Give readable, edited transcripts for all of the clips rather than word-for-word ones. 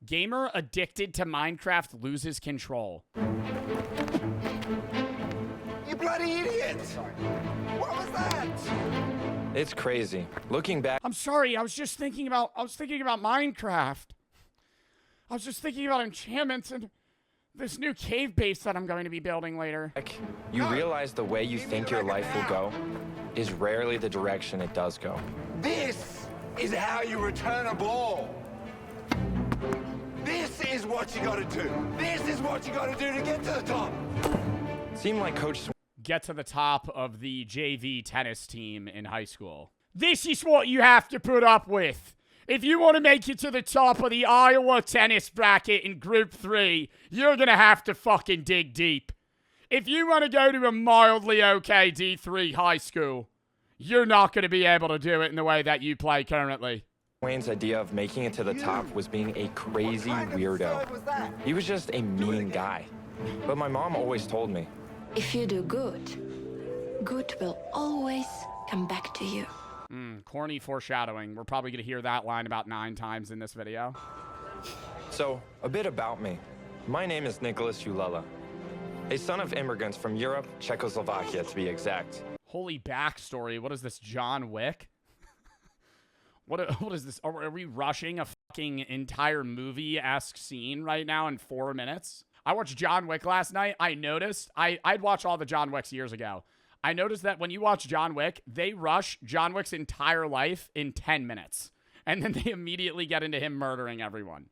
Gamer addicted to Minecraft loses control. You bloody idiot! Sorry. What was that? It's crazy. Looking back, I'm sorry, I was thinking about Minecraft. I was just thinking about enchantments and this new cave base that I'm going to be building later. you realize the way you think your life will go is rarely the direction it does go. This is how you return a ball. This is what you gotta do. This is what you gotta do to get to the top. Seemed like Coach Get to the top of the JV tennis team in high school. This is what you have to put up with. If you want to make it to the top of the Iowa tennis bracket in Group 3, you're going to have to fucking dig deep. If you want to go to a mildly okay D3 high school, you're not going to be able to do it in the way that you play currently. Wayne's idea of making it to the top was being a crazy weirdo. He was just a mean guy. But my mom always told me, if you do good, good will always come back to you. Corny foreshadowing. We're probably going to hear that line about 9 times in this video. So, a bit about me. My name is Nicholas Ulela, a son of immigrants from Europe, Czechoslovakia to be exact. Holy backstory. What is this, John Wick? What is this? Are we rushing a fucking entire movie-esque scene right now in 4 minutes? I watched John Wick last night. I noticed, I'd watched all the John Wicks years ago. I noticed that when you watch John Wick, they rush John Wick's entire life in 10 minutes. And then they immediately get into him murdering everyone.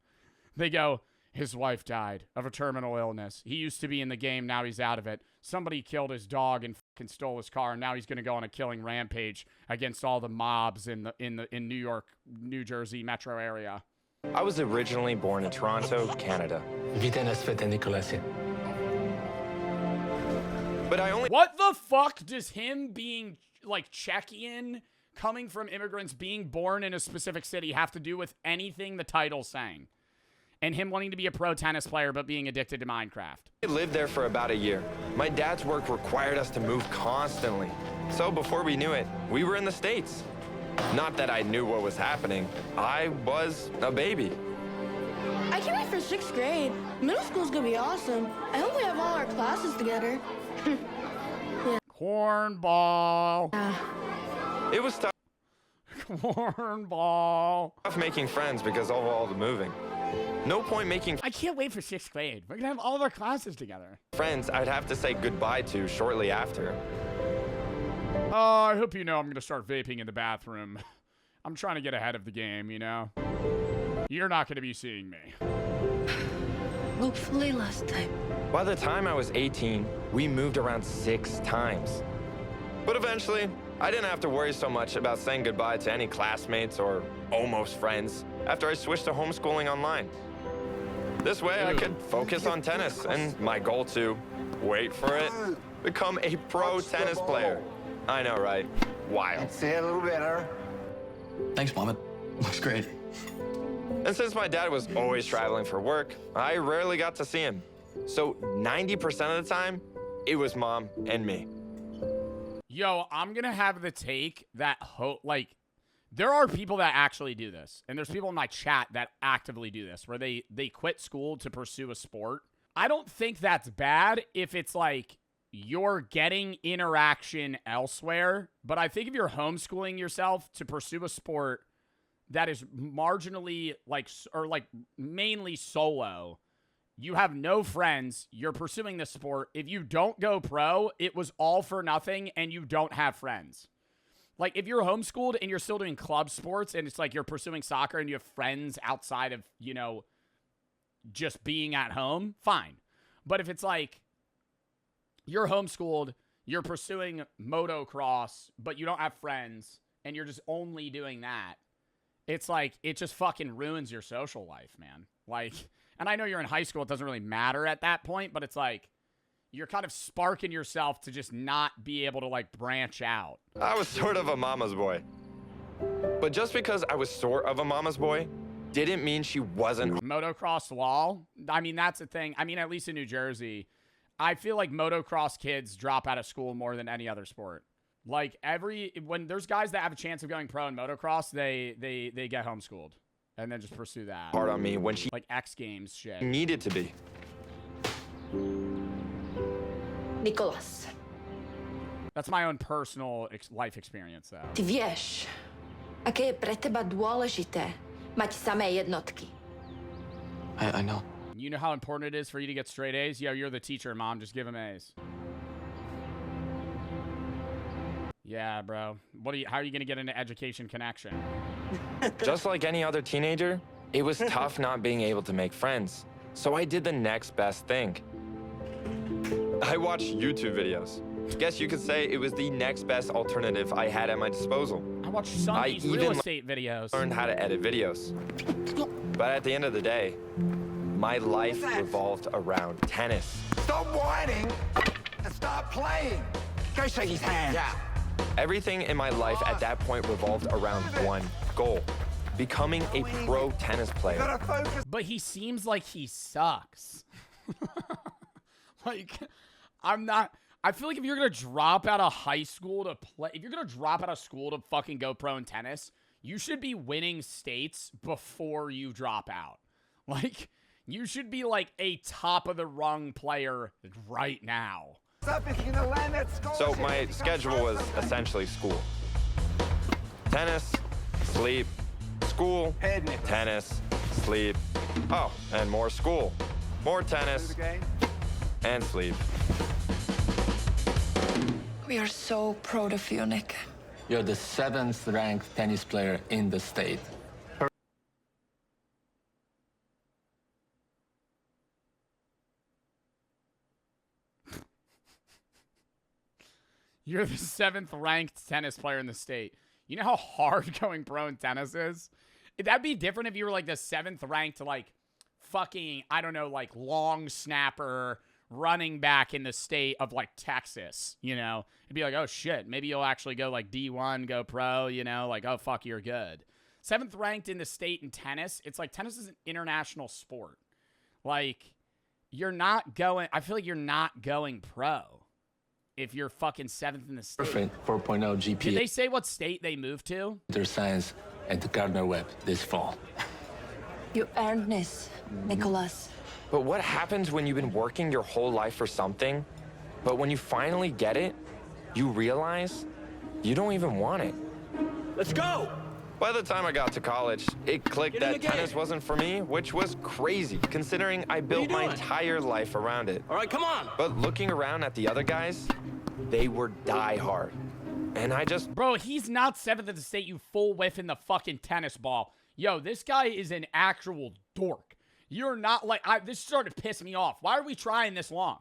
They go, his wife died of a terminal illness. He used to be in the game, now he's out of it. Somebody killed his dog and fucking stole his car, and now he's going to go on a killing rampage against all the mobs in New York, New Jersey metro area. I was originally born in Toronto, Canada. But I only... What the fuck does him being, like, Czechian, coming from immigrants, being born in a specific city have to do with anything the title's saying? And him wanting to be a pro tennis player but being addicted to Minecraft. I lived there for about a year. My dad's work required us to move constantly. So before we knew it, we were in the States. Not that I knew what was happening. I was a baby. I can't wait for 6th grade. Middle school's gonna be awesome. I hope we have all our classes together. Yeah. Cornball. It was tough. Cornball. Tough making friends because of all the moving. No point making... I can't wait for 6th grade. We're gonna have all of our classes together. Friends I'd have to say goodbye to shortly after. I hope you know I'm gonna start vaping in the bathroom. I'm trying to get ahead of the game, you know? You're not gonna be seeing me. Hopefully last time. By the time I was 18, we moved around 6 times. But eventually, I didn't have to worry so much about saying goodbye to any classmates or almost friends after I switched to homeschooling online. This way, I could focus on tennis and my goal to, wait for it, become a pro tennis player. I know, right? Wild. See it a little better. Thanks, Mom. It looks great. And since my dad was always traveling for work, I rarely got to see him. So 90% of the time, it was Mom and me. Yo, I'm gonna have the take that, like, there are people that actually do this. And there's people in my chat that actively do this, where they quit school to pursue a sport. I don't think that's bad if it's like, you're getting interaction elsewhere. But I think if you're homeschooling yourself to pursue a sport that is marginally, like, or like mainly solo, you have no friends, you're pursuing this sport. If you don't go pro, it was all for nothing and you don't have friends. Like, if you're homeschooled and you're still doing club sports and it's like you're pursuing soccer and you have friends outside of, you know, just being at home, fine. But if it's like you're homeschooled, you're pursuing motocross, but you don't have friends and you're just only doing that, it's like, it just fucking ruins your social life, man. Like, and I know you're in high school, it doesn't really matter at that point, but it's like, you're kind of sparking yourself to just not be able to, like, branch out. I was sort of a mama's boy. But just because I was sort of a mama's boy didn't mean she wasn't. Motocross lol? I mean, that's the thing. I mean, at least in New Jersey, I feel like motocross kids drop out of school more than any other sport. Like, when there's guys that have a chance of going pro in motocross, they get homeschooled and then just pursue that. hard on me when she Like X Games shit. needed to be. Nicholas, That's my own personal life experience, though. ty vieš, aké je pre teba dôležité mať samé jednotky. I know. You know how important it is for you to get straight A's? Yo, you're the teacher, Mom. Just give him A's. Yeah, bro. How are you gonna get into Education Connection? Just like any other teenager, it was tough not being able to make friends. So I did the next best thing. I watched YouTube videos. Guess you could say it was the next best alternative I had at my disposal. I watched Sonny's real even estate videos. Learned how to edit videos. But at the end of the day, my life revolved around tennis. Stop whining and start playing. Go shake his hand. Yeah. Everything in my life at that point revolved around one goal: becoming a pro tennis player. Gotta focus. But he seems like he sucks. Like, I feel like if you're gonna drop out of high school to play, if you're gonna drop out of school to fucking go pro in tennis, you should be winning states before you drop out. Like, you should be like a top of the rung player right now. Stop picking the land at school. So my schedule was essentially school. Tennis, sleep, school, Head Nicholas. tennis, sleep. Oh, and more school. More tennis, and sleep. We are so proud of you, Nick. You're the 7th ranked tennis player in the state. You're the 7th ranked tennis player in the state. You know how hard going pro in tennis is? That'd be different if you were like the 7th ranked, like, fucking, I don't know, like, long snapper running back in the state of, like, Texas, you know? It'd be like, oh, shit, maybe you'll actually go, like, D1, go pro, you know? Like, oh, fuck, you're good. 7th ranked in the state in tennis, it's like tennis is an international sport. Like, you're not going, I feel like you're not going pro if you're fucking 7th in the state. Perfect 4.0 Did GPA they say what state they moved to? computer science at the Gardner-Webb this fall. You earned this, Nicholas. But what happens when you've been working your whole life for something, but when you finally get it, you realize you don't even want it? Let's go. By the time I got to college, it clicked that tennis wasn't for me, which was crazy, considering I built my entire life around it. All right, come on. But looking around at the other guys, they were diehard. And I just, Bro, he's not 7th in the state, you full whiff in the fucking tennis ball. Yo, this guy is an actual dork. You're not like, this started to piss me off. Why are we trying this long?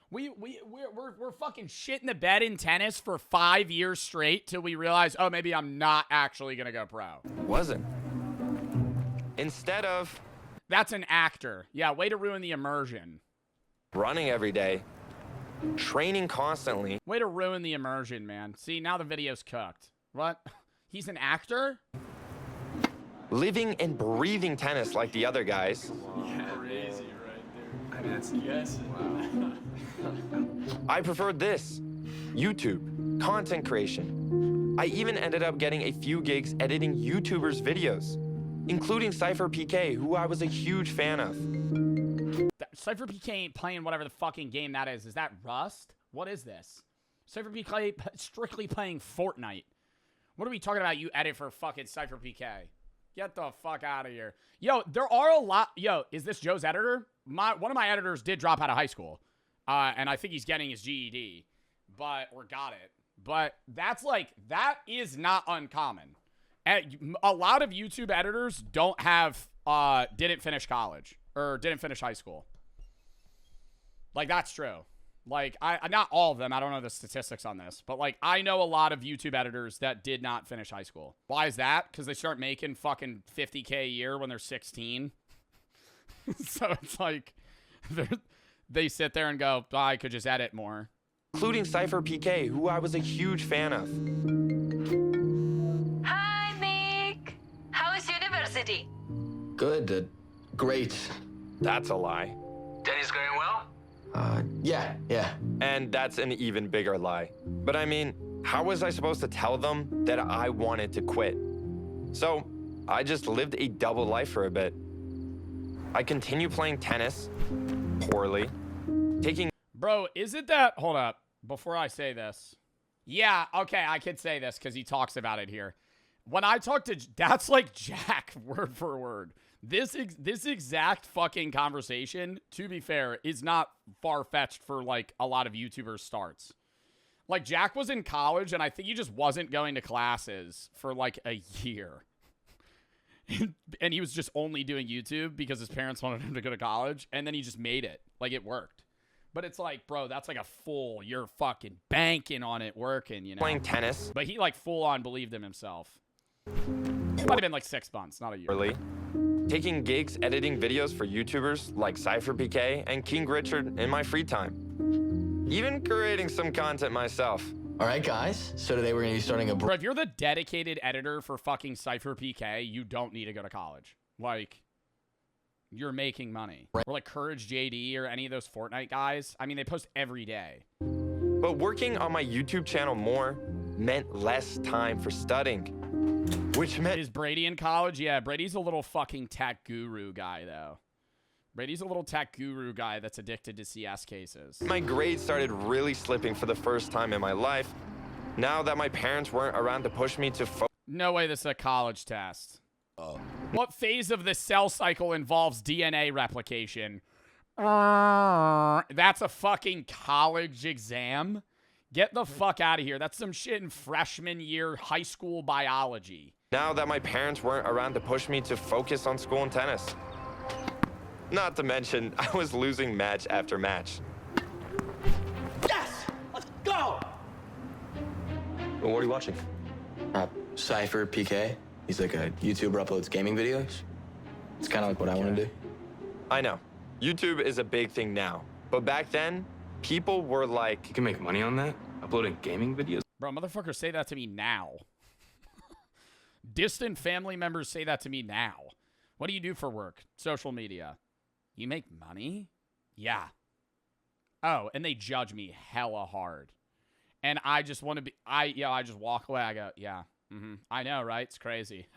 We're fucking shitting the bed in tennis for 5 years straight till we realize, oh, maybe I'm not actually gonna go pro. wasn't. Instead of That's an actor. Yeah, way to ruin the immersion. running every day, training constantly, Way to ruin the immersion, man. See, now the video's cooked. What? He's an actor? living and breathing tennis like the other guys, I preferred this: YouTube, content creation. I even ended up getting a few gigs editing YouTubers' videos, including Cypher PK, who I was a huge fan of. Cypher PK ain't playing whatever the fucking game that is. Is that Rust? What is this? Cypher PK strictly playing Fortnite. What are we talking about? You edit for fucking Cypher PK. Get the fuck out of here. Yo, there are a lot. Yo, is this Joe's editor? One of my editors did drop out of high school. And I think he's getting his GED. Or got it. But that is not uncommon. A lot of YouTube editors don't have, didn't finish college. Or didn't finish high school. Like, that's true. Like, not all of them. I don't know the statistics on this. But, like, I know a lot of YouTube editors that did not finish high school. Why is that? Because they start making fucking $50K a year when they're 16. So it's like, they sit there and go, oh, I could just edit more. Including Cypher PK, who I was a huge fan of. Hi, Nick. How is university? Good. Great. That's a lie. Denny's going well? Yeah. And that's an even bigger lie. But I mean, how was I supposed to tell them that I wanted to quit? So I just lived a double life for a bit. I continue playing tennis, poorly, taking... Bro, is it that... Hold up. Before I say this. Yeah, okay, I could say this because he talks about it here. When I talk to... That's like Jack, word for word. This exact fucking conversation, to be fair, is not far-fetched for, like, a lot of YouTubers' starts. Like, Jack was in college, and I think he just wasn't going to classes for, like, a year. And he was just only doing YouTube because his parents wanted him to go to college, and then he just made it. Like, it worked. But it's like, bro, that's like a full, you're fucking banking on it working, you know? Playing tennis. But he, like, full-on believed in himself. It might have been, like, 6 months, not a year. Early. Taking gigs editing videos for YouTubers like CypherPK and King Richard in my free time. Even creating some content myself. All right, guys. So today we're going to be starting a... Bro, if you're the dedicated editor for fucking CypherPK, you don't need to go to college. Like... You're making money. Or like Courage JD or any of those Fortnite guys. I mean, they post every day. But working on my YouTube channel more meant less time for studying. Which meant... Is Brady in college? Yeah, Brady's a little fucking tech guru guy, though. Brady's a little tech guru guy that's addicted to CS cases. My grades started really slipping for the first time in my life. Now that my parents weren't around to push me to No way this is a college test. What phase of the cell cycle involves DNA replication? That's a fucking college exam? Get the fuck out of here. That's some shit in freshman year high school biology. Now that my parents weren't around to push me to focus on school and tennis. Not to mention, I was losing match after match. Yes! Let's go! Well, what are you watching? Cypher PK. He's like a YouTuber, uploads gaming videos. It's kind of like what I want to do. I know. YouTube is a big thing now. But back then, people were like... You can make money on that? Uploading gaming videos? Bro, motherfuckers say that to me now. Distant family members say that to me now. What do you do for work? Social media. You make money? Yeah. Oh, and they judge me hella hard. And I just want to be... I just walk away. I go, yeah. I know, right? It's crazy.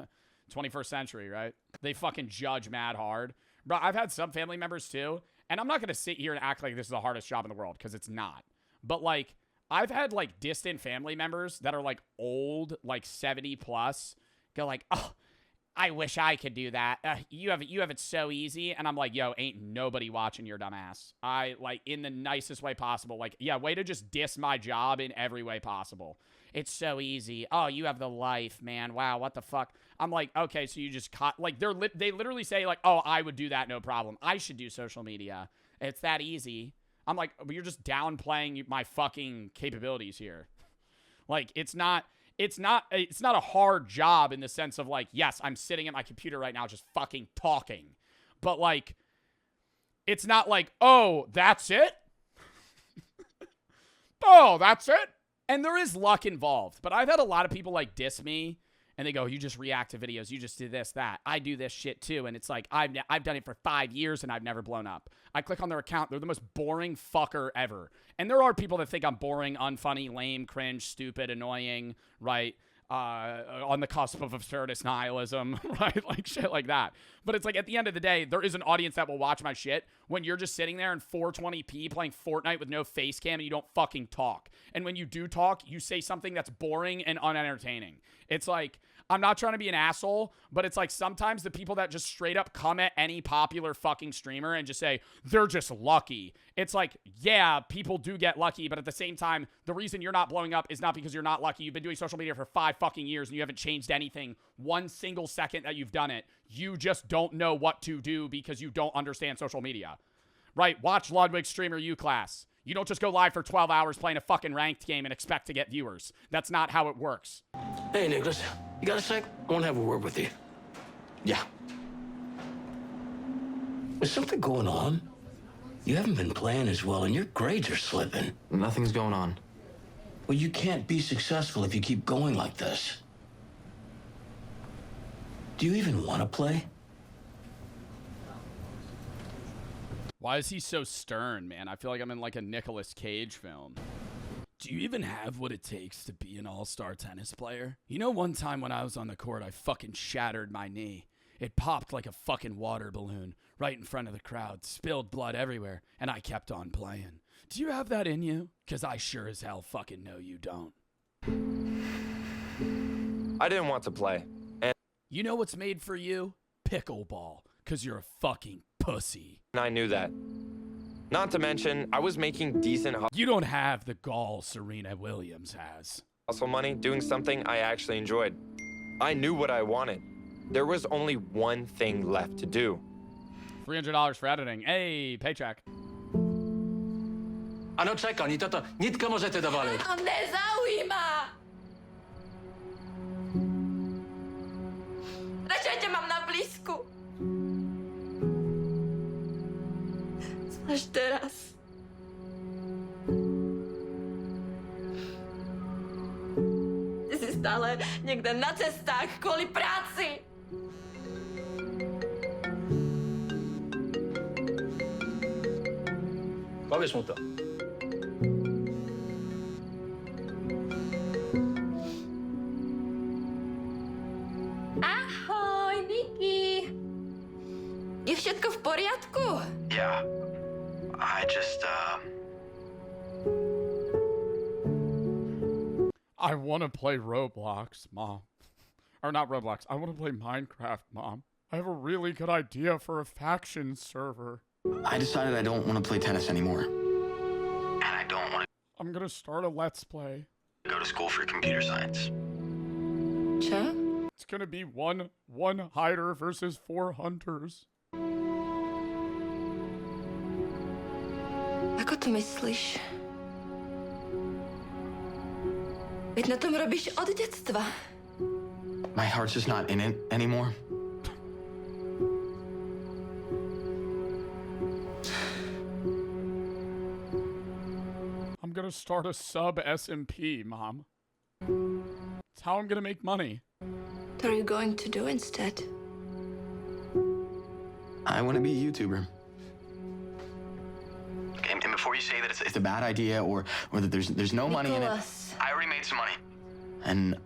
21st century, right? They fucking judge mad hard. Bro, I've had some family members too, and I'm not going to sit here and act like this is the hardest job in the world, because it's not. But, like, I've had, like, distant family members that are, like, old, like, 70 plus, go like, oh, I wish I could do that. You have it so easy. And I'm like, yo, ain't nobody watching your dumb ass. I, like, in the nicest way possible. Like, yeah, way to just diss my job in every way possible. It's so easy. Oh, you have the life, man. Wow, what the fuck? I'm like, okay, so you just caught, like, they literally say, like, oh, I would do that, no problem. I should do social media. It's that easy. I'm like, but you're just downplaying my fucking capabilities here. Like, it's not a hard job in the sense of, like, yes, I'm sitting at my computer right now just fucking talking. But, like, it's not like, oh, that's it? Oh, that's it? And there is luck involved. But I've had a lot of people, like, diss me, and they go, you just react to videos. You just do this, that. I do this shit, too. And it's like, I've done it for 5 years, and I've never blown up. I click on their account. They're the most boring fucker ever. And there are people that think I'm boring, unfunny, lame, cringe, stupid, annoying, right? On the cusp of absurdist nihilism, right? Like, shit like that. But it's like, at the end of the day, there is an audience that will watch my shit when you're just sitting there in 420p playing Fortnite with no face cam and you don't fucking talk. And when you do talk, you say something that's boring and unentertaining. It's like, I'm not trying to be an asshole, but it's like sometimes the people that just straight up come at any popular fucking streamer and just say, they're just lucky. It's like, yeah, people do get lucky, but at the same time, the reason you're not blowing up is not because you're not lucky. You've been doing social media for 5 fucking years and you haven't changed anything one single second that you've done it. You just don't know what to do because you don't understand social media. Right? Watch Ludwig's Streamer U class. You don't just go live for 12 hours playing a fucking ranked game and expect to get viewers. That's not how it works. Hey, Nicholas, you got a sec? I want to have a word with you. Yeah. Is something going on? You haven't been playing as well, and your grades are slipping. Nothing's going on. Well, you can't be successful if you keep going like this. Do you even want to play? Why is he so stern, man? I feel like I'm in like a Nicolas Cage film. Do you even have what it takes to be an all-star tennis player? You know, one time when I was on the court, I fucking shattered my knee. It popped like a fucking water balloon right in front of the crowd, spilled blood everywhere, and I kept on playing. Do you have that in you? Because I sure as hell fucking know you don't. I didn't want to play. And you know what's made for you? Pickleball. Because you're a fucking pussy. I knew that. Not to mention, I was making decent You don't have the gall Serena Williams has. hustle money doing something I actually enjoyed. I knew what I wanted. There was only one thing left to do. $300 for editing. Hey, paycheck. Ano czeka, ni toto, nitka możecie dowalić. To nezaujíma! Radšej tě mám na blízku. Až teraz. Ty jsi stále někde na cestách kvůli práci. Powiesz mu to. Ahoj, Niky. Je všetko v poriadku? Yeah. I just, I want to play Roblox, Mom. Or not Roblox. I want to play Minecraft, Mom. I have a really good idea for a faction server. I decided I don't want to play tennis anymore. And I don't want I'm going to start a Let's Play. to go to school for computer science. Čo? It's going to be one hider versus 4 hunters. Ako to myslíš? Veď na tom robíš od detstva. My heart's just not in it anymore. I'm going to start a sub SMP, Mom. It's how I'm going to make money. What are you going to do instead? I want to be a YouTuber. And before you say that it's a bad idea or that there's no money in it, Nicholas. I already made some money. And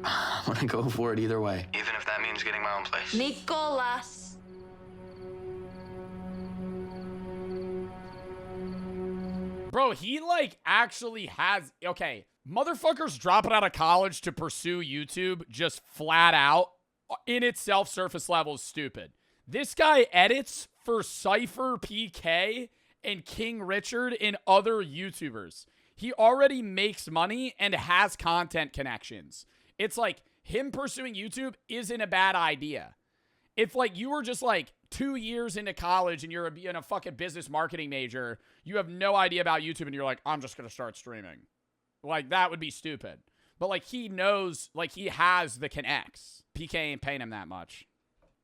I want to go for it either way. Even if that means getting my own place. Nicholas. Bro, he like actually has, okay, motherfuckers dropping out of college to pursue YouTube just flat out in itself surface level is stupid. This guy edits for Cypher PK and King Richard and other YouTubers. He already makes money and has content connections. It's like him pursuing YouTube isn't a bad idea. If like you were just like 2 years into college and you're a fucking business marketing major, you have no idea about YouTube and you're like, I'm just going to start streaming. Like that would be stupid. But like he knows, like he has the connects. PK ain't paying him that much.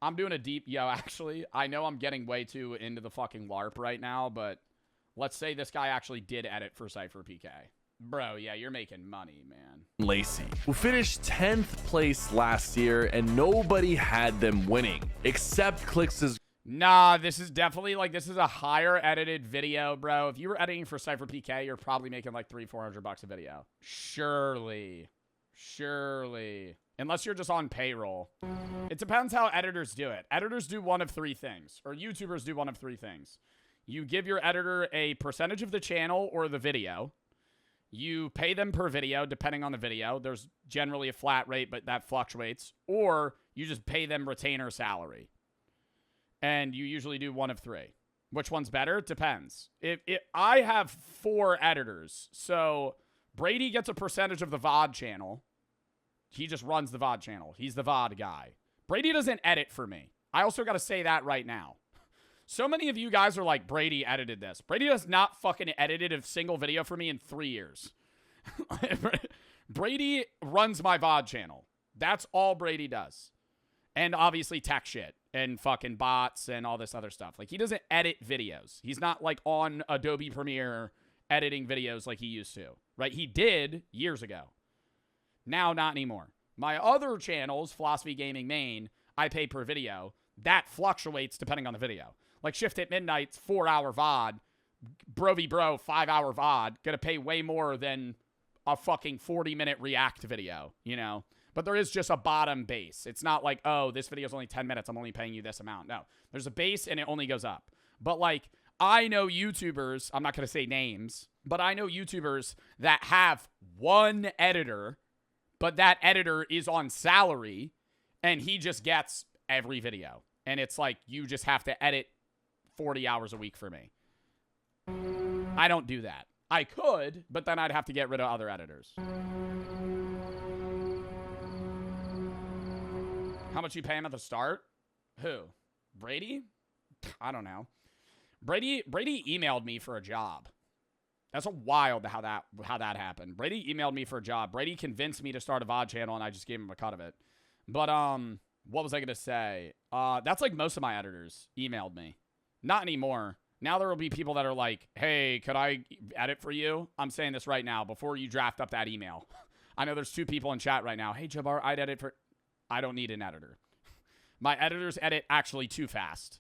I'm doing a deep, actually, I know I'm getting way too into the fucking LARP right now, but let's say this guy actually did edit for Cypher PK. Bro, yeah, you're making money, man. Lacey, who finished 10th place last year, and nobody had them winning, except Clix's. Nah, this is definitely, like, this is a higher edited video, bro. If you were editing for Cypher PK, you're probably making like $300-400 a video. Surely. Unless you're just on payroll. It depends how editors do it. Editors do one of 3 things, or YouTubers do one of 3 things. You give your editor a percentage of the channel or the video. You pay them per video, depending on the video. There's generally a flat rate, but that fluctuates. Or you just pay them retainer salary. And you usually do one of 3. Which one's better? It depends. I have 4 editors. So Brady gets a percentage of the VOD channel. He just runs the VOD channel. He's the VOD guy. Brady doesn't edit for me. I also got to say that right now. So many of you guys are like, Brady edited this. Brady has not fucking edited a single video for me in 3 years. Brady runs my VOD channel. That's all Brady does. And obviously tech shit and fucking bots and all this other stuff. Like, he doesn't edit videos. He's not like on Adobe Premiere editing videos like he used to. Right? He did years ago. Now, not anymore. My other channels, Philosophy Gaming Main, I pay per video. That fluctuates depending on the video. Like Shift at Midnight's 4-hour VOD, bro v bro 5-hour VOD gonna pay way more than a fucking 40-minute react video, you know? But there is just a bottom base. It's not like, oh, this video is only 10 minutes. I'm only paying you this amount. No, there's a base and it only goes up. But like, I know YouTubers, I'm not going to say names, but I know YouTubers that have one editor, but that editor is on salary and he just gets every video. And it's like, you just have to edit 40 hours a week for me. I don't do that. I could, but then I'd have to get rid of other editors. How much you pay him at the start? Who? Brady? I don't know. Brady emailed me for a job. That's a wild how that happened. Brady emailed me for a job. Brady convinced me to start a VOD channel, and I just gave him a cut of it. But what was I gonna say? That's like most of my editors emailed me. Not anymore. Now there will be people that are like, "Hey, could I edit for you?" I'm saying this right now before you draft up that email. I know there's 2 people in chat right now. Hey, Jabbar, I'd edit for. I don't need an editor. My editors edit actually too fast.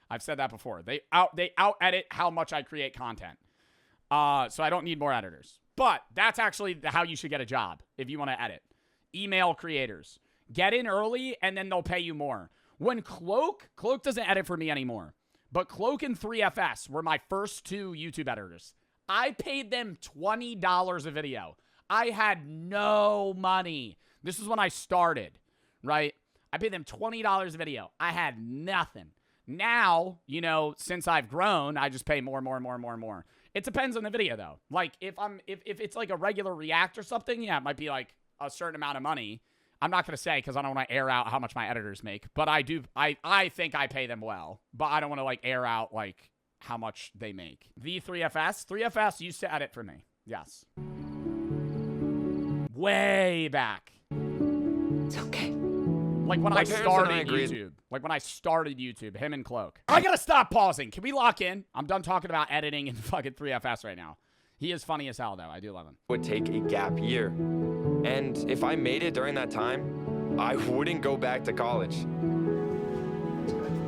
I've said that before. They out edit how much I create content. So I don't need more editors. But that's actually how you should get a job if you want to edit. Email creators. Get in early and then they'll pay you more. When Cloak doesn't edit for me anymore. But Cloak and 3FS were my first 2 YouTube editors. I paid them $20 a video. I had no money. This is when I started. Right? I paid them $20 a video. I had nothing. Now, you know, since I've grown, I just pay more. It depends on the video though. Like if it's like a regular react or something, yeah, it might be like a certain amount of money. I'm not going to say because I don't want to air out how much my editors make, but I do. I think I pay them well, but I don't want to like air out like how much they make. The 3FS used to edit for me. Yes. Way back. It's okay. Like when I started YouTube. Like when I started YouTube, him and Cloak. I gotta stop pausing. Can we lock in? I'm done talking about editing and fucking 3FS right now. He is funny as hell, though. I do love him. Would take a gap year. And if I made it during that time, I wouldn't go back to college.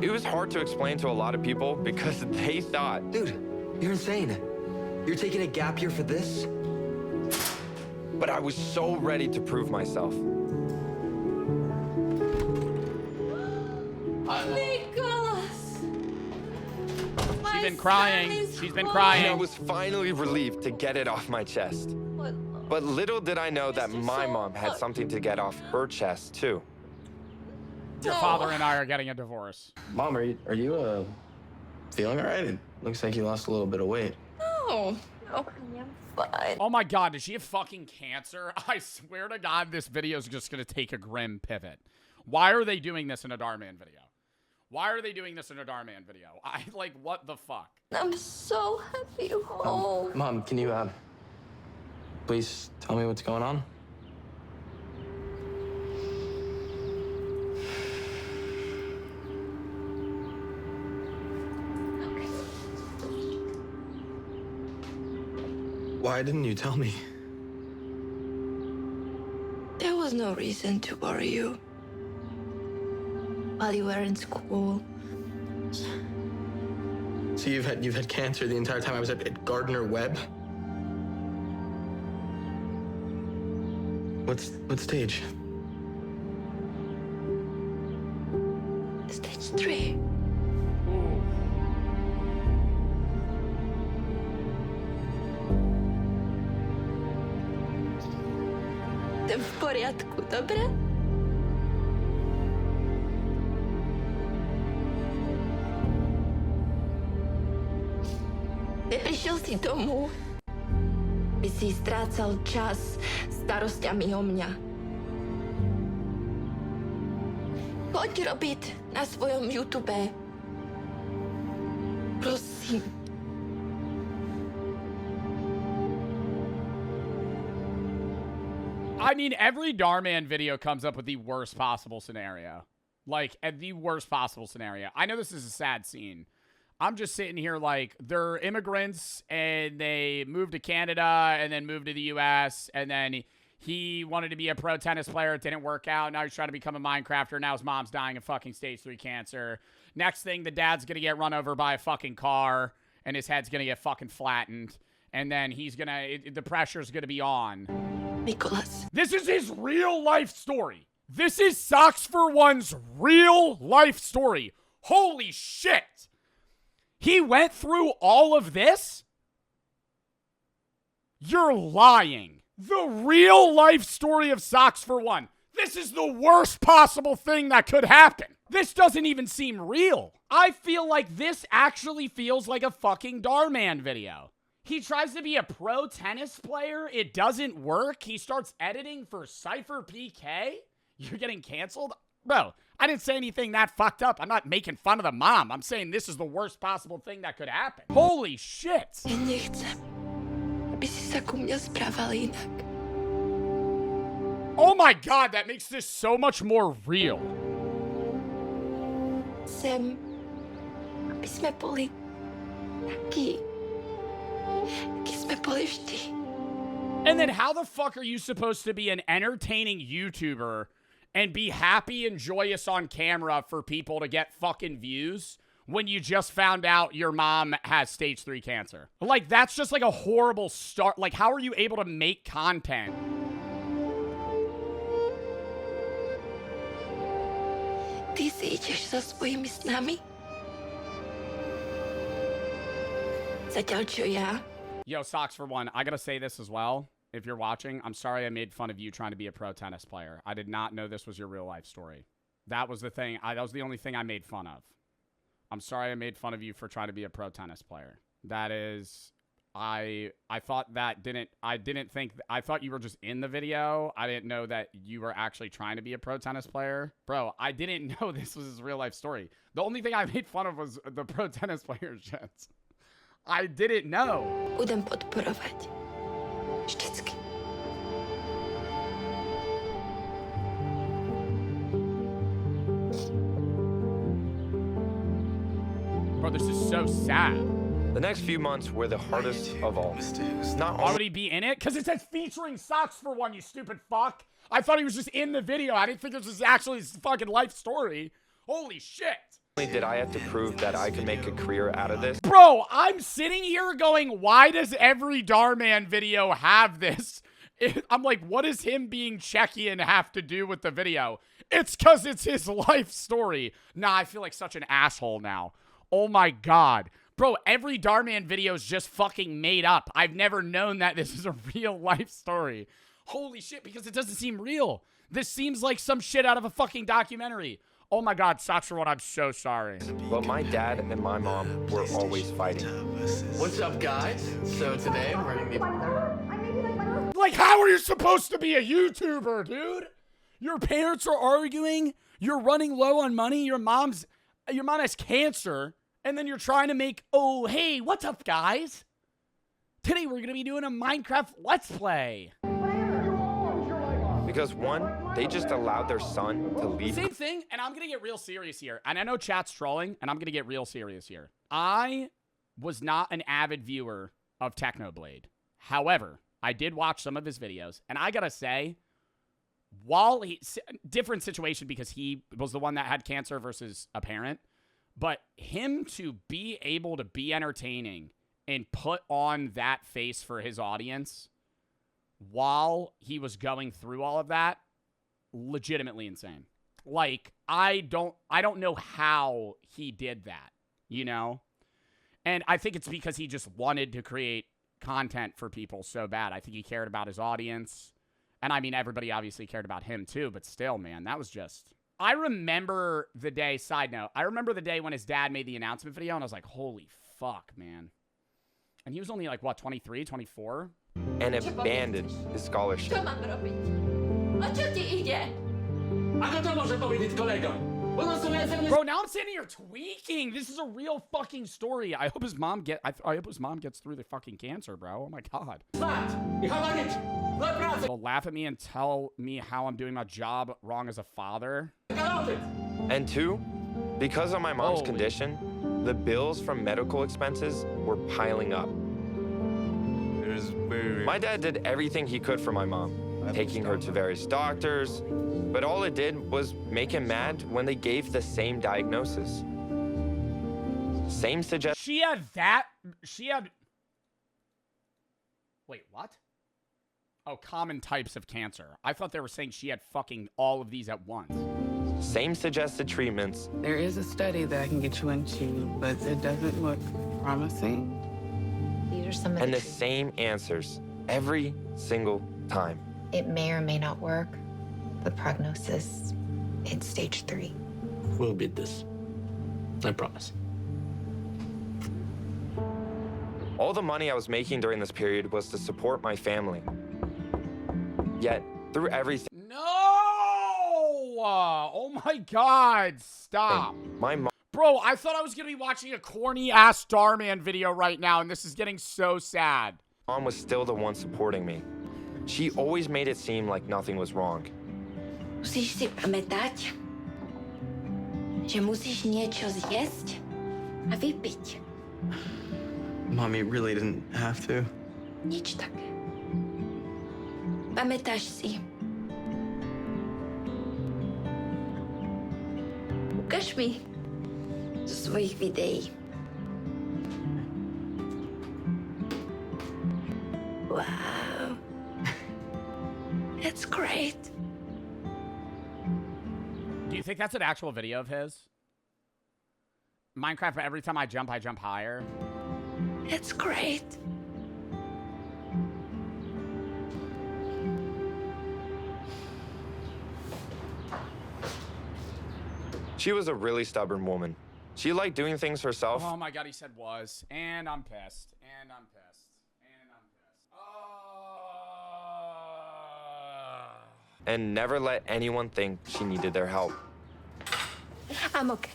It was hard to explain to a lot of people because they thought, Dude, you're insane. You're taking a gap year for this? but I was so ready to prove myself. She's been crying. She's been crying. I was finally relieved to get it off my chest. But little did I know that my mom had something to get off her chest, too. Your father and I are getting a divorce. Mom, are you feeling all right? It looks like you lost a little bit of weight. No, I'm fine. Oh my God, does she have fucking cancer? I swear to God, this video is just going to take a grim pivot. Why are they doing this in a Darman video? Why are they doing this in a Darman video? Like, what the fuck? I'm so happy you're home. Mom, can you, please tell me what's going on? Why didn't you tell me? There was no reason to worry you. While you were in school. So you've had cancer the entire time I was at Gardner Webb? What stage? Stage 3. Ty v poriadku, dobre? Neprišiel si domů, by si strácal čas starosťami o mňa. Poď robiť na svojom YouTube. Prosím. I mean, every Darman video comes up with the worst possible scenario. Like, at the worst possible scenario. I know this is a sad scene. I'm just sitting here like, they're immigrants, and they moved to Canada, and then moved to the U.S., and then he wanted to be a pro tennis player. It didn't work out. Now he's trying to become a Minecrafter. Now his mom's dying of fucking stage 3 cancer. Next thing, the dad's going to get run over by a fucking car. and his head's gonna get fucking flattened, and then he's gonna, the pressure's gonna be on. Nicholas. This is his real life story. This is Socks for One's real life story. Holy shit. He went through all of this? You're lying. The real life story of Socks for One. This is the worst possible thing that could happen. This doesn't even seem real. I feel like this actually feels like a fucking Dhar Man video. He tries to be a pro tennis player. It doesn't work. He starts editing for Cypher PK. You're getting canceled? Bro, I didn't say anything that fucked up. I'm not making fun of the mom. I'm saying this is the worst possible thing that could happen. Holy shit. Ja nechcem, aby si sa ku mňa správal inak. Oh my god, that makes this so much more real. Chcem, aby sme boli takí sme boli vždy. And then how the fuck are you supposed to be an entertaining YouTuber and be happy and joyous on camera for people to get fucking views when you just found out your mom has stage 3 cancer? Like, that's just like a horrible start. Like, how are you able to make content? Ty si ideš so svojimi snami? Zatiaľ čo ja? Yo, Socks for One, I gotta say this as well. If you're watching, I'm sorry I made fun of you trying to be a pro tennis player. I did not know this was your real life story. That was the thing. That was the only thing I made fun of. I'm sorry I made fun of you for trying to be a pro tennis player. That is, I thought that didn't, I didn't think, I thought you were just in the video. I didn't know that you were actually trying to be a pro tennis player. Bro, I didn't know this was his real life story. The only thing I made fun of was the pro tennis player shit. I didn't know. Budem podporovať. Vždycky. Bro, this is so sad. The next few months were the hardest of all. Not Why would he be in it? Because it says featuring Socks for One, you stupid fuck. I thought he was just in the video. I didn't think this was actually his fucking life story. Holy shit. only did I have to prove that I could make a career out of this. Bro, I'm sitting here going, why does every Dhar Man video have this? I'm like, what does him being Czechian have to do with the video? It's because it's his life story. Nah, I feel like such an asshole now. Oh my god. Bro, every Dhar Man video is just fucking made up. I've never known that this is a real life story. Holy shit, because it doesn't seem real. This seems like some shit out of a fucking documentary. Oh my god, Sakshawan, I'm so sorry. But my dad and my mom were always fighting. What's up, guys? So today we're gonna be... Like, how are you supposed to be a YouTuber, dude? Your parents are arguing, you're running low on money, your mom has cancer, and then you're trying to make, oh, hey, what's up, guys? Today we're gonna be doing a Minecraft Let's Play. Because one, they just allowed their son to leave. Same thing, and I'm gonna get real serious here. And I know chat's trolling, and I'm gonna get real serious here. I was not an avid viewer of Technoblade. However, I did watch some of his videos, and I gotta say, while different situation because he was the one that had cancer versus a parent, but him to be able to be entertaining and put on that face for his audience while he was going through all of that, legitimately insane. Like, I don't know how he did that, you know? And I think it's because he just wanted to create content for people so bad. I think he cared about his audience. And I mean, everybody obviously cared about him too, but still, man, that was just... I remember the day, side note, I remember the day when his dad made the announcement video, and I was like, holy fuck, man. And he was only like, what, 23, 24? And abandoned his scholarship. Co mam robić? O co ci idzie? A no to może powiedzieć kolegom. Bro, now I'm sitting here tweaking. This is a real fucking story. I hope his mom gets through the fucking cancer, bro. Oh my god. They'll laugh at me and tell me how I'm doing my job wrong as a father. And two, because of my mom's condition, the bills from medical expenses were piling up. My dad did everything he could for my mom, taking her to various doctors, but all it did was make him mad when they gave the same diagnosis. Same suggested. She had that. She had. Wait, what? Oh, common types of cancer. I thought they were saying she had fucking all of these at once. Same suggested treatments. There is a study that I can get you into, but it doesn't look promising. These are some of And the same answers every single time. It may or may not work. The prognosis, it's stage 3. We'll beat this. I promise. All the money I was making during this period was to support my family. Yet, through everything, No! Oh my God! Stop. my mom Bro, I thought I was gonna be watching a corny ass Starman video right now, and this is getting so sad. was still the one supporting me. She always made it seem like nothing was wrong. Musíš si pamätať, že musíš niečo zjesť a vypiť. Mommy really didn't have to. Nič také. Pamätáš si? Ukáž mi zo svojich videí. Wow. That's great. Do you think that's an actual video of his? Minecraft, every time I jump higher. That's great. She was a really stubborn woman. She liked doing things herself. Oh my God, he said was. And I'm pissed. And I'm pissed. And I'm pissed. And never let anyone think she needed their help. I'm okay.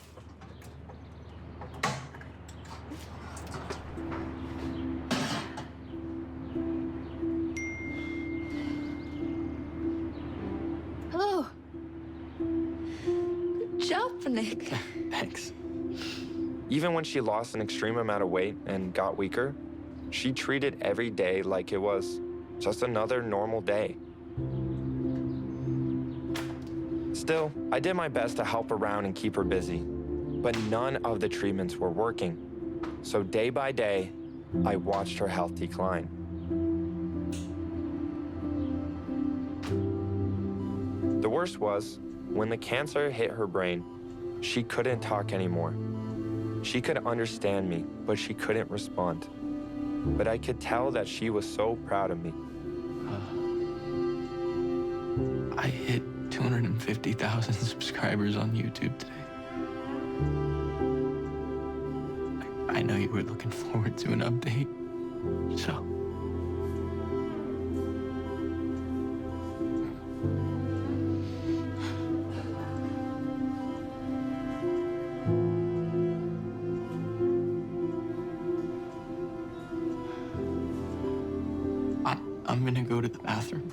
Hello. Good job, Nick. Thanks. Even when she lost an extreme amount of weight and got weaker, she treated every day like it was just another normal day. Still, I did my best to help around and keep her busy, but none of the treatments were working. So day by day, I watched her health decline. The worst was, when the cancer hit her brain, she couldn't talk anymore. She could understand me, but she couldn't respond. But I could tell that she was so proud of me. I hit 250,000 subscribers on YouTube today. I know you were looking forward to an update, so. I'm gonna go to the bathroom.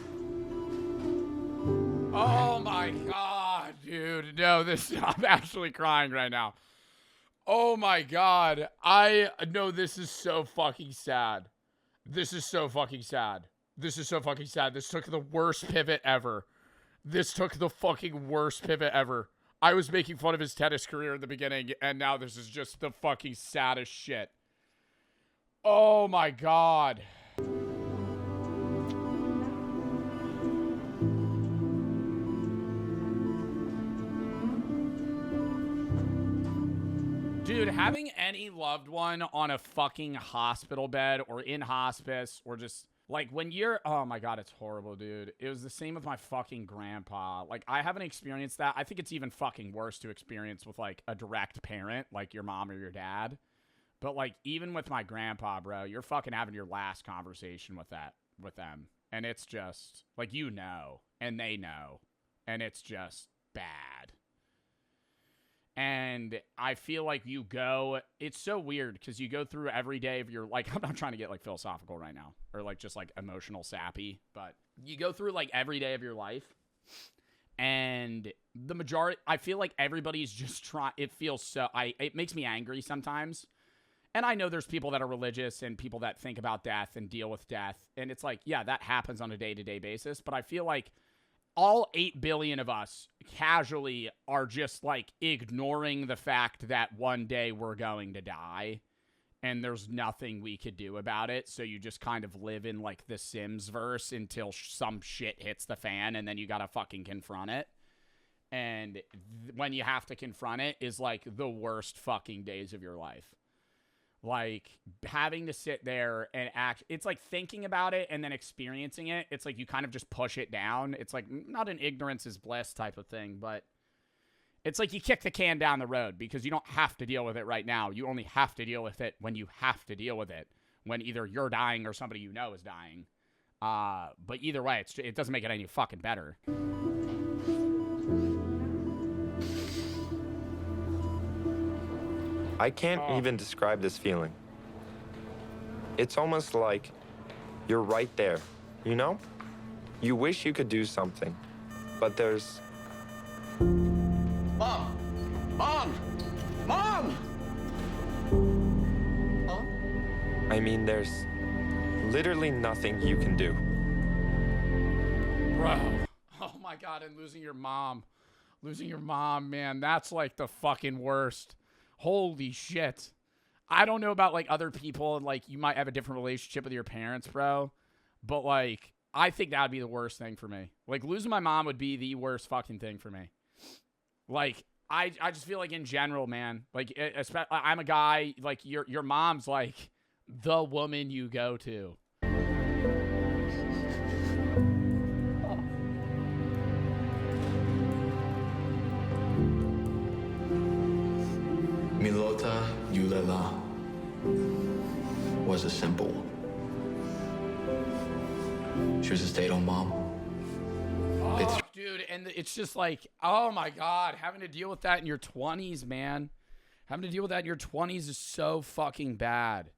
Oh my God, dude. No, I'm actually crying right now. Oh my God. No, this is so fucking sad. This is so fucking sad. This is so fucking sad. This took the worst pivot ever. This took the fucking worst pivot ever. I was making fun of his tennis career in the beginning, and now this is just the fucking saddest shit. Oh my God. Dude, having any loved one on a fucking hospital bed or in hospice or just like when you're, oh my God, it's horrible, dude. It was the same with my fucking grandpa. Like, I haven't experienced that. I think it's even fucking worse to experience with like a direct parent, like your mom or your dad. But like, even with my grandpa, bro, you're fucking having your last conversation with them. And it's just like, you know, and they know, and it's just bad. And I feel like it's so weird because you go through every day of your, like, I'm not trying to get like philosophical right now or like just like emotional sappy, but you go through like every day of your life and the majority, I feel like everybody's just it makes me angry sometimes. And I know there's people that are religious and people that think about death and deal with death. And it's like, yeah, that happens on a day-to-day basis. But I feel like all 8 billion of us casually are just like ignoring the fact that one day we're going to die and there's nothing we could do about it. So you just kind of live in like the Sims verse until some shit hits the fan and then you gotta fucking confront it. And when you have to confront it is like the worst fucking days of your life. Like having to sit there and act, it's like thinking about it and then experiencing it. It's like you kind of just push it down. It's like not an ignorance is bliss type of thing, but it's like you kick the can down the road because you don't have to deal with it right now. You only have to deal with it when you have to deal with it, when either you're dying or somebody you know is dying. But either way, it doesn't make it any fucking better. I can't even describe this feeling. It's almost like you're right there, you know? You wish you could do something, but there's... Mom! Mom! Mom! I mean, there's literally nothing you can do. Bro. Oh my God, and losing your mom. Losing your mom, man, that's like the fucking worst. Holy shit. I don't know about like other people and like you might have a different relationship with your parents, bro. But like I think that would be the worst thing for me. Like losing my mom would be the worst fucking thing for me. Like I just feel like in general, man, like I'm a guy, like your mom's like the woman you go to. Milota Yulela was a simple. She was a stay-at-home mom. Oh, dude, and it's just like, oh my God, having to deal with that in your 20s, man. Having to deal with that in your 20s is so fucking bad.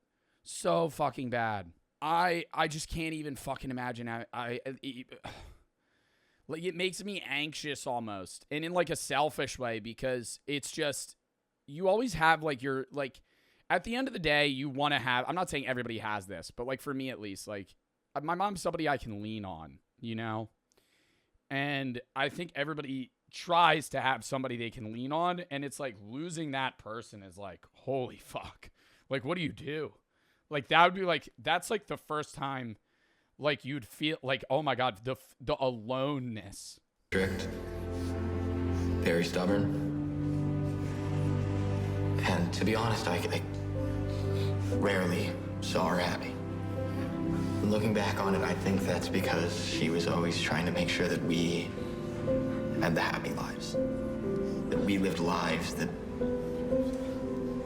So fucking bad. I just can't even fucking imagine. Like it makes me anxious almost, and in like a selfish way, because it's just, you always have like your, like at the end of the day, you want to have, I'm not saying everybody has this, but like for me at least, like my mom's somebody I can lean on, you know? And I think everybody tries to have somebody they can lean on, and it's like losing that person is like, holy fuck. Like, what do you do? Like, that would be like, that's like the first time like you'd feel like, oh my God, the aloneness. Strict, very stubborn. And to be honest, I rarely saw her happy. Looking back on it, I think that's because she was always trying to make sure that we had the happy lives. That we lived lives that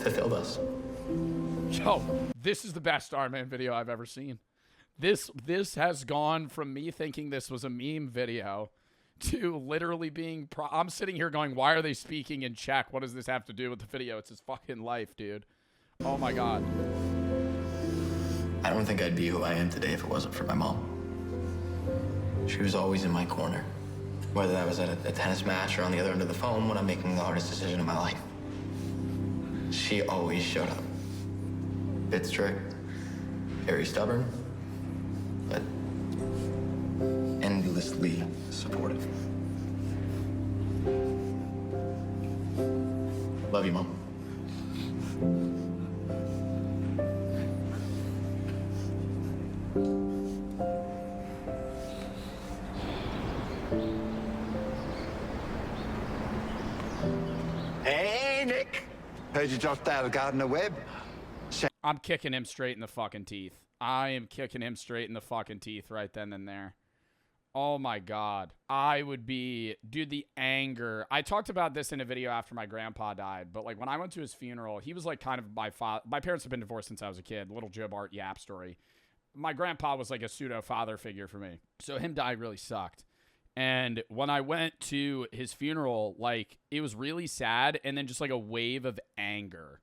fulfilled us. Yo, this is the best Starman video I've ever seen. This has gone from me thinking this was a meme video to literally being I'm sitting here going, why are they speaking in Czech? What does this have to do with the video? It's his fucking life, dude. Oh my God. I don't think I'd be who I am today if it wasn't for my mom. She was always in my corner, whether that was at a tennis match or on the other end of the phone when I'm making the hardest decision of my life. She always showed up. Bit strict, very stubborn, but endlessly supportive. Love you, Mom. Hey, Nick. Heard you dropped out of Gardner Webb. I'm kicking him straight in the fucking teeth. I am kicking him straight in the fucking teeth right then and there. Oh my God. I would be, dude, the anger. I talked about this in a video after my grandpa died, but like when I went to his funeral, he was like kind of my father. My parents have been divorced since I was a kid. Little Joe Bart Yap story. My grandpa was like a pseudo father figure for me. So him dying really sucked. And when I went to his funeral, like it was really sad, and then just like a wave of anger.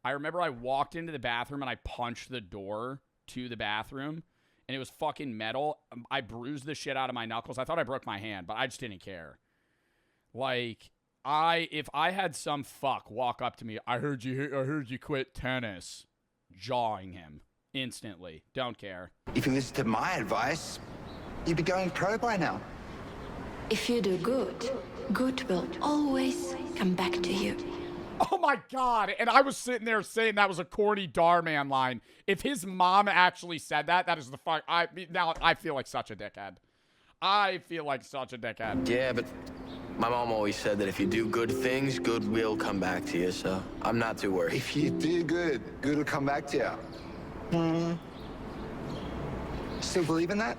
I remember I walked into the bathroom and I punched the door to the bathroom, and it was fucking metal. I bruised the shit out of my knuckles. I thought I broke my hand, but I just didn't care. Like, if I had some fuck walk up to me, I heard you quit tennis, jawing him instantly. Don't care. If you listen to my advice, you'd be going pro by now. If you do good, good will always come back to you. Oh my God. And I was sitting there saying that was a corny Dhar Man line. If his mom actually said that, that is the fuck. Now I feel like such a dickhead. I feel like such a dickhead. Yeah, but my mom always said that if you do good things, good will come back to you, so I'm not too worried. If you do good, good will come back to you. Hmm. Still believe in that?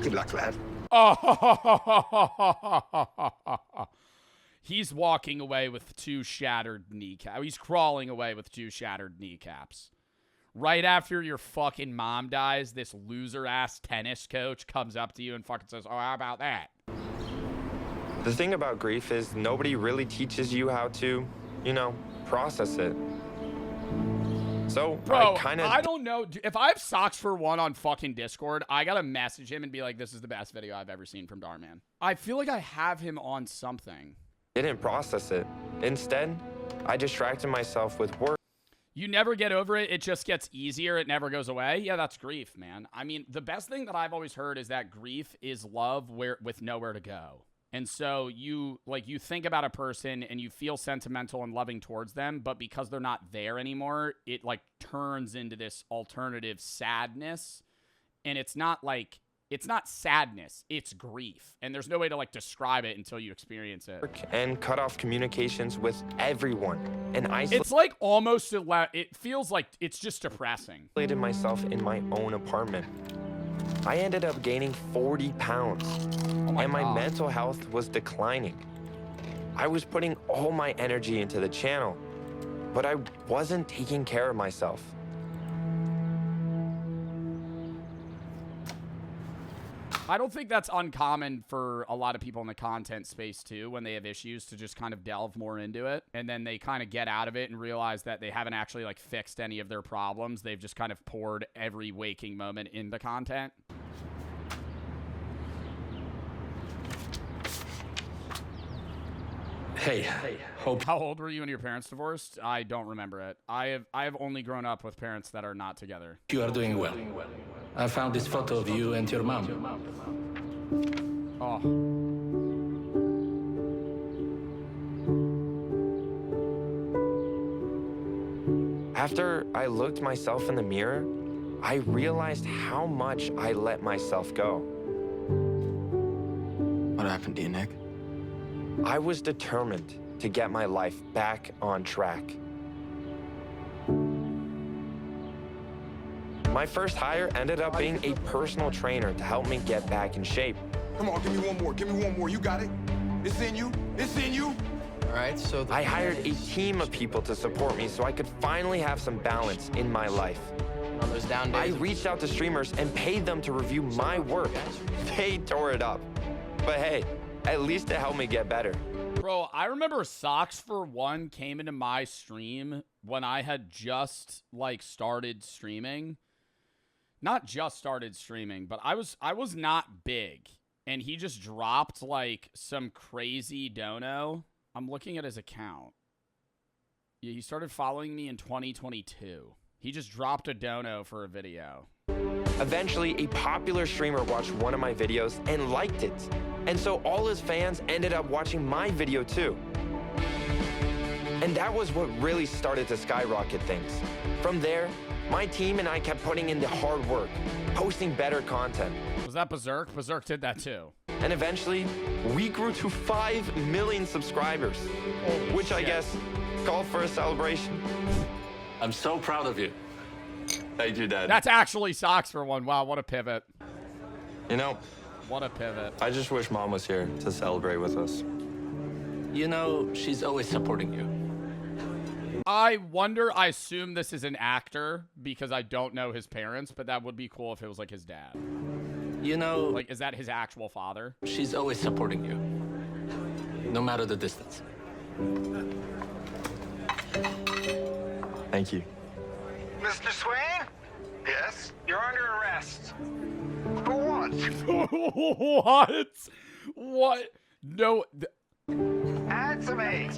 Good luck, lad. Oh, he's walking away with 2 shattered kneecaps. He's crawling away with 2 shattered kneecaps. Right after your fucking mom dies, this loser-ass tennis coach comes up to you and fucking says, oh, how about that? The thing about grief is nobody really teaches you how to, you know, process it. So, Bro, I don't know. If I have Socks for One on fucking Discord, I gotta message him and be like, this is the best video I've ever seen from Dhar Man. I feel like I have him on something. didn't process it. Instead, I distracted myself with work. You never get over it. It just gets easier. It never goes away. Yeah, that's grief, man. I mean, the best thing that I've always heard is that grief is love with nowhere to go. And so you think about a person and you feel sentimental and loving towards them, but because they're not there anymore, it like turns into this alternative sadness. And it's not sadness, it's grief. And there's no way to like describe it until you experience it. And cut off communications with everyone. And it's like almost, it feels like it's just depressing. Isolated myself in my own apartment. I ended up gaining 40 pounds. And my mental health was declining. I was putting all my energy into the channel, but I wasn't taking care of myself. I don't think that's uncommon for a lot of people in the content space too, when they have issues, to just kind of delve more into it. And then they kind of get out of it and realize that they haven't actually like fixed any of their problems. They've just kind of poured every waking moment into content. Hey, How old were you when your parents divorced? I don't remember it. I have only grown up with parents that are not together. you are doing well. I found this photo of you and your mom. Oh. After I looked myself in the mirror, I realized how much I let myself go. What happened to you, Nick? I was determined to get my life back on track. My first hire ended up being a personal trainer to help me get back in shape. Come on, give me one more. Give me one more. You got it. It's in you. It's in you. All right, so I hired a team of people to support me so I could finally have some balance in my life. on those down days. I reached out to streamers and paid them to review my work. They tore it up. But hey, at least it helped me get better. Bro, I remember Socks for One came into my stream when I had just like started streaming. Not just started streaming, but I was not big. And he just dropped like some crazy dono. I'm looking at his account. Yeah, he started following me in 2022. He just dropped a dono for a video. Eventually, a popular streamer watched one of my videos and liked it. And so all his fans ended up watching my video too. And that was what really started to skyrocket things. From there, my team and I kept putting in the hard work, posting better content. Was that Berserk? Berserk did that too. And eventually, we grew to 5 million subscribers, which I guess called for a celebration. I'm so proud of you. Thank you, Dad. That's actually Socks for One. Wow, what a pivot. You know, what a pivot. I just wish Mom was here to celebrate with us. You know, she's always supporting you. I assume this is an actor because I don't know his parents, but that would be cool if it was like his dad. You know, like, is that his actual father? She's always supporting you, no matter the distance. Thank you. Mr. Swain? Yes? You're under arrest. For what? What? What? No. Answer me.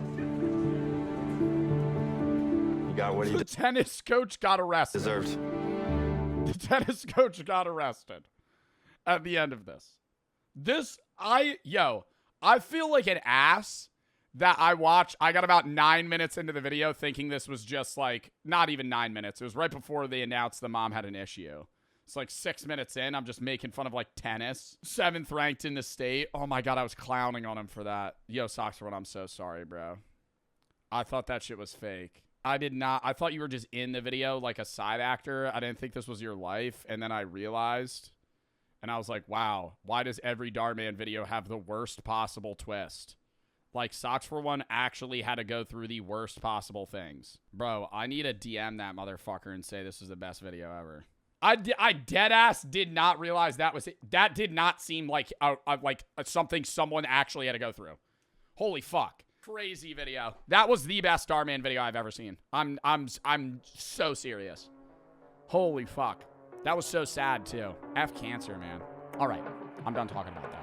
You got what you The tennis coach got arrested. deserved. The tennis coach got arrested at the end of this. I feel like an ass that I got about 9 minutes into the video thinking this was just like, not even 9 minutes. It was right before they announced the mom had an issue. It's like 6 minutes in, I'm just making fun of like tennis. 7th ranked in the state. Oh my God, I was clowning on him for that. Yo, Socks for One, I'm so sorry, bro. I thought that shit was fake. I did not. I thought you were just in the video like a side actor. I didn't think this was your life. And then I realized, and I was like, wow, why does every Dhar Man video have the worst possible twist? Like, Socks for One actually had to go through the worst possible things. Bro, I need to DM that motherfucker and say this is the best video ever. I dead ass did not realize that was it. That did not seem like something someone actually had to go through. Holy fuck. Crazy video. That was the best Dhar Man video I've ever seen. I'm so serious. Holy fuck. That was so sad too. F cancer, man. All right. I'm done talking about that.